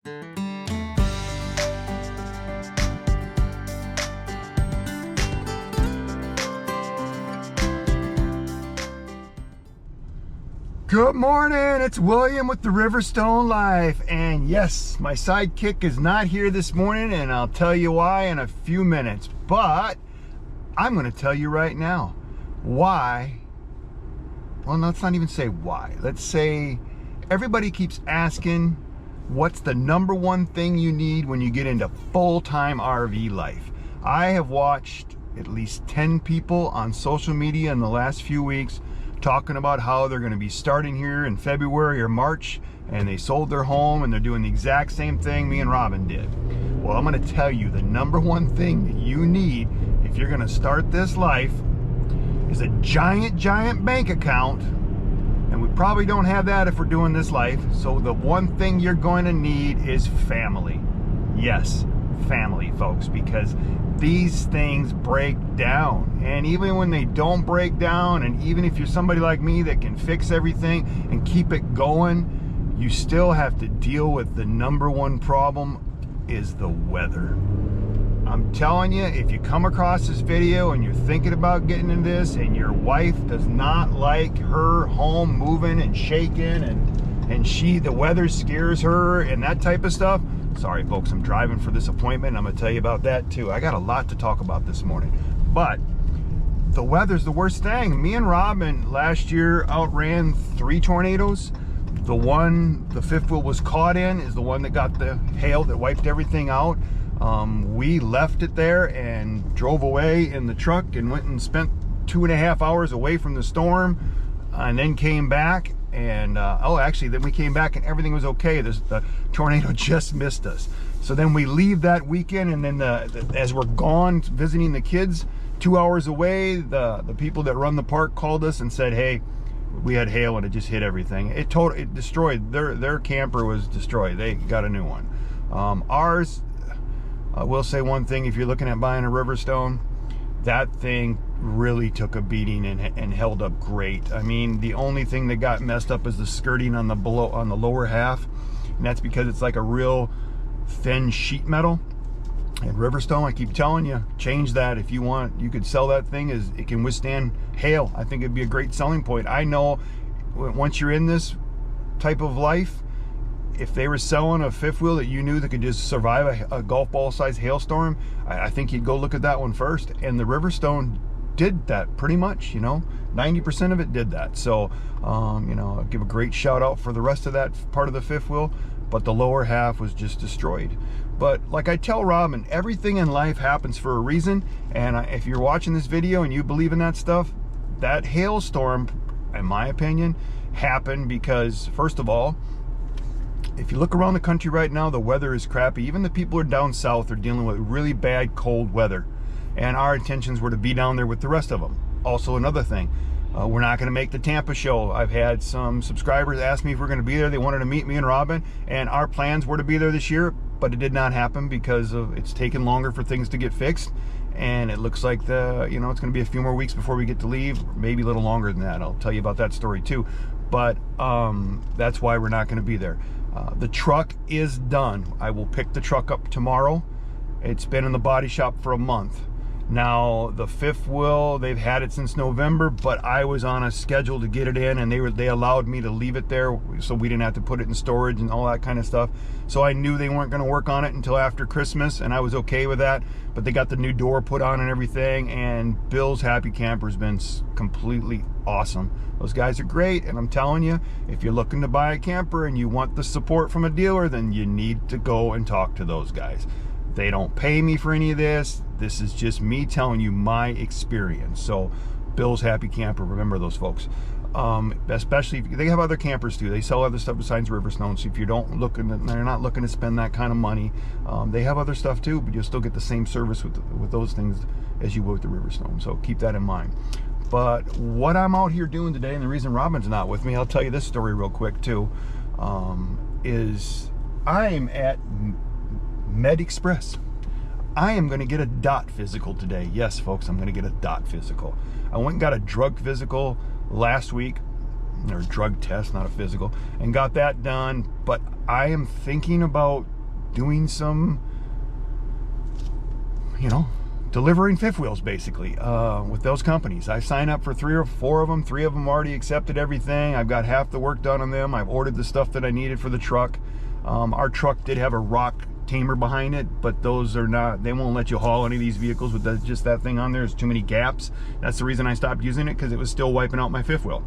Good morning, it's William with the RVlife, and yes, my sidekick is not here this morning, and I'll tell you why in a few minutes, but I'm going to tell you right now why. Well, let's not even say why. Let's say everybody keeps asking what's the number one thing you need when you get into full-time RV life. I have watched at least 10 people on social media in the last few weeks talking about how they're going to be starting here in February or March, and they sold their home and they're doing the exact same thing me and Robin did. Well, I'm going to tell you the number one thing that you need if you're going to start this life is a giant bank account, and we probably don't have that if we're doing this life. So the one thing you're going to need is family. Yes, family, folks, because these things break down, and even when they don't break down, and even if you're somebody like me that can fix everything and keep it going, you still have to deal with the number one problem is the weather. I'm telling you, if you come across this video and you're thinking about getting into this and your wife does not like her home moving and shaking, and the weather scares her and that type of stuff, sorry folks, I'm driving for this appointment. I'm gonna tell you about that too. I got a lot to talk about this morning, but the weather's the worst thing. Me and Robin last year outran 3 tornadoes. The one the fifth wheel was caught in is the one that got the hail that wiped everything out. We left it there and drove away in the truck and went and spent 2.5 hours away from the storm, and then came back. And actually then we came back and everything was okay. The tornado just missed us. So then we leave that weekend, and then as we're gone visiting the kids 2 hours away, the people that run the park called us and said, hey, we had hail and it just hit everything. It destroyed their camper, was destroyed. They got a new one. Ours, I will say one thing, if you're looking at buying a Riverstone, that thing really took a beating and held up great. I mean, the only thing that got messed up is the skirting on the lower half, and that's because it's like a real thin sheet metal. And Riverstone, I keep telling you, change that if you want. You could sell that thing as it can withstand hail. I think it'd be a great selling point. I know once you're in this type of life, if they were selling a fifth wheel that you knew that could just survive a golf ball size hailstorm, I think you'd go look at that one first. And the Riverstone did that pretty much, 90% of it did that. So, I'll give a great shout out for the rest of that part of the fifth wheel, but the lower half was just destroyed. But like I tell Robin, everything in life happens for a reason. And if you're watching this video and you believe in that stuff, that hailstorm, in my opinion, happened because, first of all, if you look around the country right now, the weather is crappy. Even the people who are down south are dealing with really bad cold weather. And our intentions were to be down there with the rest of them. Also, another thing, we're not going to make the Tampa show. I've had some subscribers ask me if we're going to be there. They wanted to meet me and Robin, and our plans were to be there this year, but it did not happen because it's taken longer for things to get fixed. And it looks like it's going to be a few more weeks before we get to leave, maybe a little longer than that. I'll tell you about that story too. But that's why we're not going to be there. The truck is done. I will pick the truck up tomorrow. It's been in the body shop for a month. Now, the fifth wheel, they've had it since November, but I was on a schedule to get it in, and they allowed me to leave it there so we didn't have to put it in storage and all that kind of stuff. So I knew they weren't going to work on it until after Christmas, and I was okay with that. But they got the new door put on and everything, and Bill's Happy Camper's been completely awesome. Those guys are great, and I'm telling you, if you're looking to buy a camper and you want the support from a dealer, then you need to go and talk to those guys. They don't pay me for any of this. This is just me telling you my experience. So Bill's Happy Camper, remember those folks. Especially if they have other campers too. They sell other stuff besides Riverstone. So if they're not looking to spend that kind of money, they have other stuff too, but you'll still get the same service with those things as you would with the Riverstone. So keep that in mind. But what I'm out here doing today, and the reason Robin's not with me, I'll tell you this story real quick too, is I'm at Med Express. I am going to get a DOT physical today. Yes, folks, I'm going to get a DOT physical. I went and got a drug physical last week, or drug test, not a physical, and got that done. But I am thinking about doing some, delivering fifth wheels basically with those companies. I signed up for 3 or 4 of them. 3 of them already accepted everything. I've got half the work done on them. I've ordered the stuff that I needed for the truck. Our truck did have a rock tamer behind it, but those are not, they won't let you haul any of these vehicles with just that thing on there. There's too many gaps. That's the reason I stopped using it, because it was still wiping out my fifth wheel.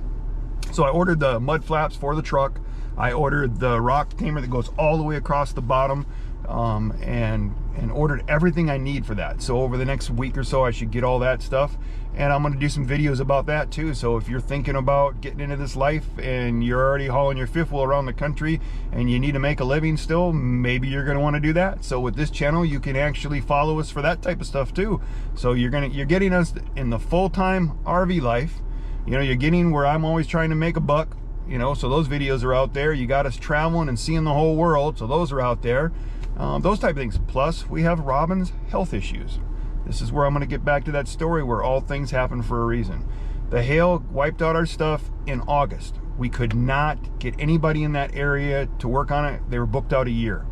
So I ordered the mud flaps for the truck. I ordered the rock tamer that goes all the way across the bottom, and ordered everything I need for that. So over the next week or so, I should get all that stuff, and I'm going to do some videos about that too. So if you're thinking about getting into this life and you're already hauling your fifth wheel around the country and you need to make a living still, maybe you're going to want to do that. So with this channel, you can actually follow us for that type of stuff too. So you're getting us in the full-time RV life. You're getting where I'm always trying to make a buck. So those videos are out there. You got us traveling and seeing the whole world, so those are out there. Those type of things. Plus, we have Robin's health issues. This is where I'm going to get back to that story where all things happen for a reason. The hail wiped out our stuff in August. We could not get anybody in that area to work on it. They were booked out a year.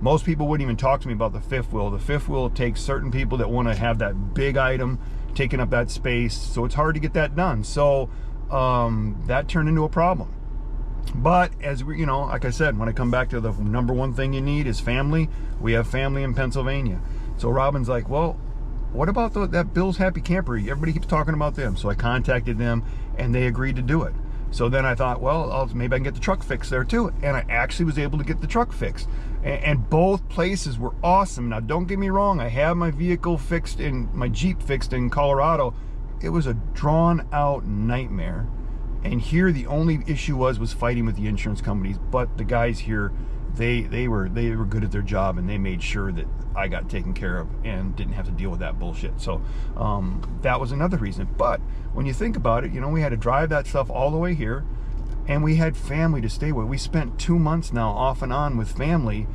Most people wouldn't even talk to me about the fifth wheel. The fifth wheel takes certain people that want to have that big item taking up that space, so it's hard to get that done. So that turned into a problem. But as we, like I said, when I come back to the number one thing you need is family. We have family in Pennsylvania. So Robin's like, well, what about that Bill's Happy Camper? Everybody keeps talking about them. So I contacted them and they agreed to do it. So then I thought, well, maybe I can get the truck fixed there too. And I actually was able to get the truck fixed. And both places were awesome. Now, don't get me wrong. I have my vehicle fixed my Jeep fixed in Colorado. It was a drawn out nightmare. And here the only issue was fighting with the insurance companies. But the guys here, they were good at their job, and they made sure that I got taken care of and didn't have to deal with that bullshit. So that was another reason. But when you think about it, we had to drive that stuff all the way here, and we had family to stay with. We spent 2 months now off and on with family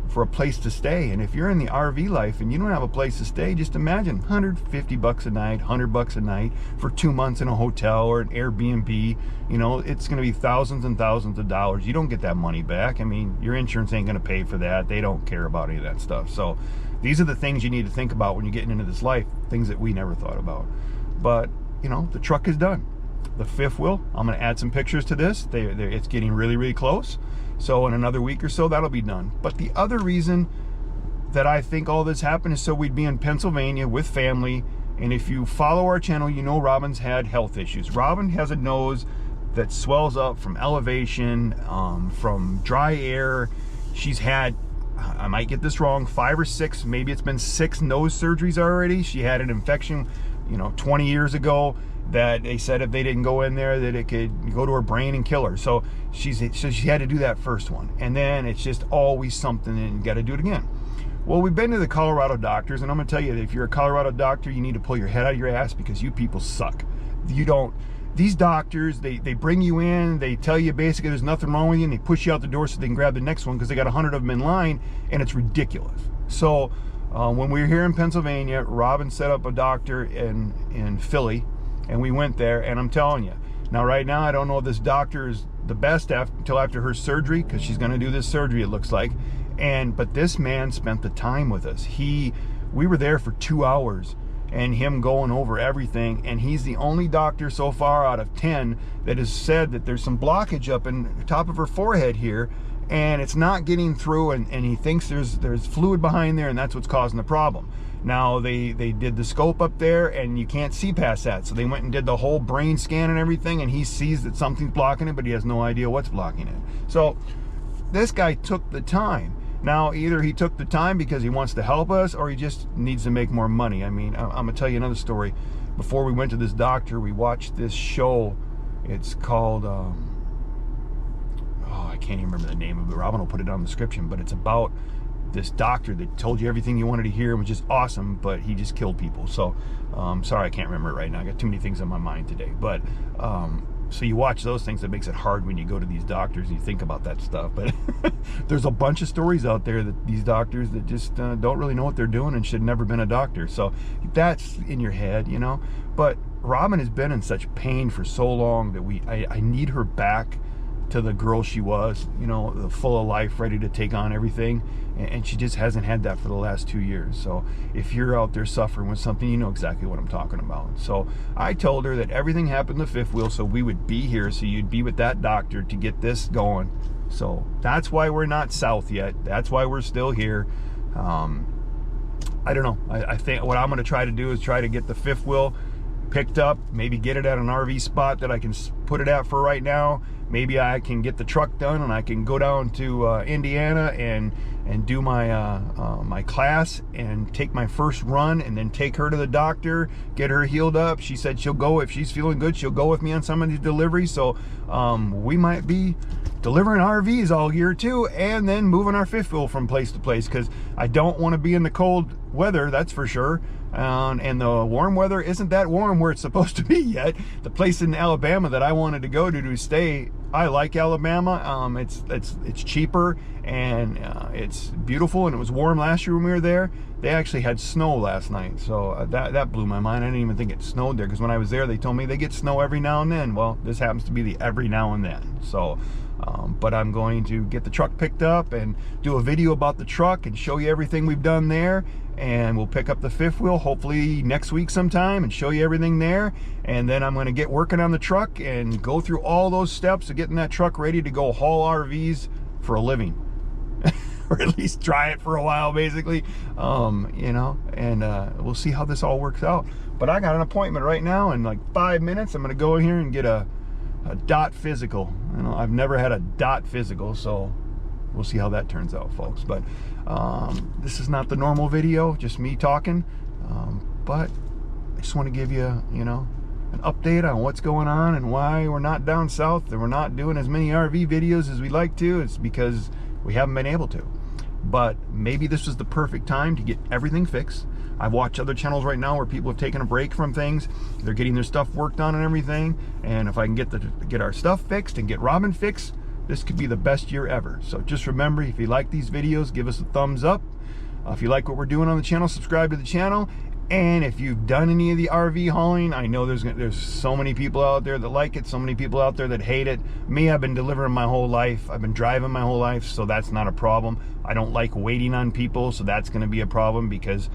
for a place to stay. And if you're in the RV life and you don't have a place to stay, just imagine $150 a night, $100 a night for 2 months in a hotel or an Airbnb. It's going to be thousands and thousands of dollars. You don't get that money back. I mean, your insurance ain't going to pay for that. They don't care about any of that stuff. So these are the things you need to think about when you're getting into this life, things that we never thought about. But the truck is done. The fifth wheel, I'm going to add some pictures to this. It's getting really, really close. So in another week or so, that'll be done. But the other reason that I think all this happened is so we'd be in Pennsylvania with family. And if you follow our channel, Robin's had health issues. Robin has a nose that swells up from elevation, from dry air. She's had, I might get this wrong, 5 or 6, maybe it's been 6 nose surgeries already. She had an infection, 20 years ago, that they said if they didn't go in there that it could go to her brain and kill her. So she had to do that first one, and then it's just always something, and you got to do it again. Well, we've been to the Colorado doctors, and I'm gonna tell you that if you're a Colorado doctor, you need to pull your head out of your ass, because you people suck. These doctors, they bring you in, they tell you basically there's nothing wrong with you, and they push you out the door so they can grab the next one because they got 100 of them in line, and it's ridiculous. So when we were here in Pennsylvania, Robin set up a doctor in Philly, and we went there, and I'm telling you, now right now I don't know if this doctor is the best until after her surgery, because she's going to do this surgery, it looks like. But this man spent the time with us. We were there for 2 hours, and him going over everything, and he's the only doctor so far out of 10 that has said that there's some blockage up in the top of her forehead here, and it's not getting through, and he thinks there's fluid behind there, and that's what's causing the problem. Now they did the scope up there, and you can't see past that, so they went and did the whole brain scan and everything, and he sees that something's blocking it, but he has no idea what's blocking it. So this guy took the time. Now, either he took the time because he wants to help us, or he just needs to make more money. I mean, I'm gonna tell you another story. Before we went to this doctor, we watched this show. It's called I can't even remember the name of it. Robin will put it on the description, but it's about this doctor that told you everything you wanted to hear and was just awesome, but he just killed people. So sorry, I can't remember it right now. I got too many things on my mind today. But so you watch those things, that makes it hard when you go to these doctors and you think about that stuff. But there's a bunch of stories out there that these doctors that just don't really know what they're doing and should have never been a doctor. So that's in your head, But Robin has been in such pain for so long that I need her back to the girl she was, you know, full of life, ready to take on everything. And she just hasn't had that for the last 2 years. So if you're out there suffering with something, you know exactly what I'm talking about. So I told her that everything happened to fifth wheel, so we would be here, so you'd be with that doctor to get this going. So that's why we're not south yet. That's why we're still here. I don't know. I think what I'm going to try to do is try to get the fifth wheel picked up, maybe get it at an RV spot that I can put it at for right now. Maybe I can get the truck done and I can go down to Indiana and do my my class and take my first run, and then take her to the doctor, get her healed up. She said she'll go, if she's feeling good, she'll go with me on some of these deliveries. So we might be delivering RVs all year too, and then moving our fifth wheel from place to place, because I don't want to be in the cold weather, that's for sure. And the warm weather isn't that warm where it's supposed to be yet. The place in Alabama that I wanted to go to stay, I like Alabama. It's cheaper, and it's beautiful, and it was warm last year when we were there. They actually had snow last night, so that blew my mind. I didn't even think it snowed there, because when I was there they told me they get snow every now and then. Well, this happens to be the every now and then. So but I'm going to get the truck picked up and do a video about the truck and show you everything we've done there. And we'll pick up the fifth wheel hopefully next week sometime and show you everything there. And then I'm going to get working on the truck and go through all those steps of getting that truck ready to go haul RVs for a living. Or at least try it for a while, basically. You know, and we'll see how this all works out. But I got an appointment right now in like 5 minutes. I'm going to go in here and get a dot physical. You know, I've never had a dot physical, so we'll see how that turns out, folks. But this is not the normal video, just me talking. But I just want to give you, you know, an update on what's going on and why we're not down south and we're not doing as many RV videos as we'd like to. It's because we haven't been able to. But maybe this was the perfect time to get everything fixed. I've watched other channels right now where people have taken a break from things. They're getting their stuff worked on and everything. And if I can get our stuff fixed and get Robin fixed, this could be the best year ever. So just remember, if you like these videos, give us a thumbs up. If you like what we're doing on the channel, subscribe to the channel. And if you've done any of the RV hauling, I know there's so many people out there that like it, so many people out there that hate it. Me, I've been delivering my whole life. I've been driving my whole life, so that's not a problem. I don't like waiting on people, so that's going to be a problem, because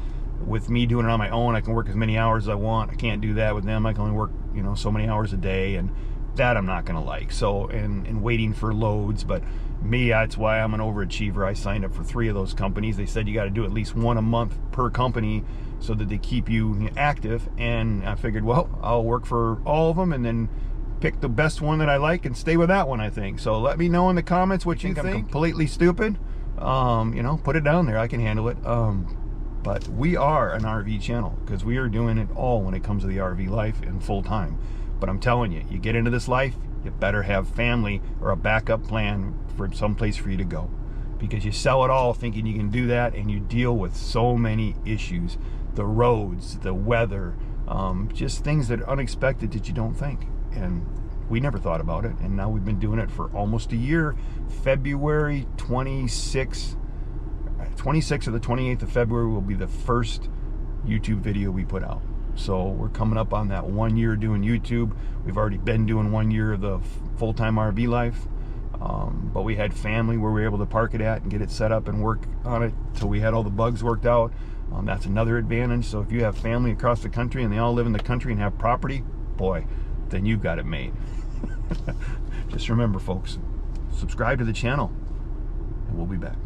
with me doing it on my own, I can work as many hours as I want. I can't do that with them. I can only work, you know, so many hours a day, and that I'm not going to like. So, and waiting for loads. But me, that's why I'm an overachiever. I signed up for 3 of those companies. They said you got to do at least 1 a month per company so that they keep you active. And I figured, well, I'll work for all of them and then pick the best one that I like and stay with that one, I think. So let me know in the comments what you think. I'm completely stupid. You know, put it down there. I can handle it. But we are an RV channel, because we are doing it all when it comes to the RV life and full time. But I'm telling you, you get into this life, you better have family or a backup plan for some place for you to go. Because you sell it all thinking you can do that, and you deal with so many issues. The roads, the weather, just things that are unexpected that you don't think. And we never thought about it, and now we've been doing it for almost a year. February 26th or the 28th of February will be the first YouTube video we put out. So we're coming up on that 1 year doing YouTube. We've already been doing 1 year of the full-time RV life. But we had family where we were able to park it at and get it set up and work on it till we had all the bugs worked out. That's another advantage. So if you have family across the country and they all live in the country and have property, boy, then you've got it made. Just remember, folks, subscribe to the channel and we'll be back.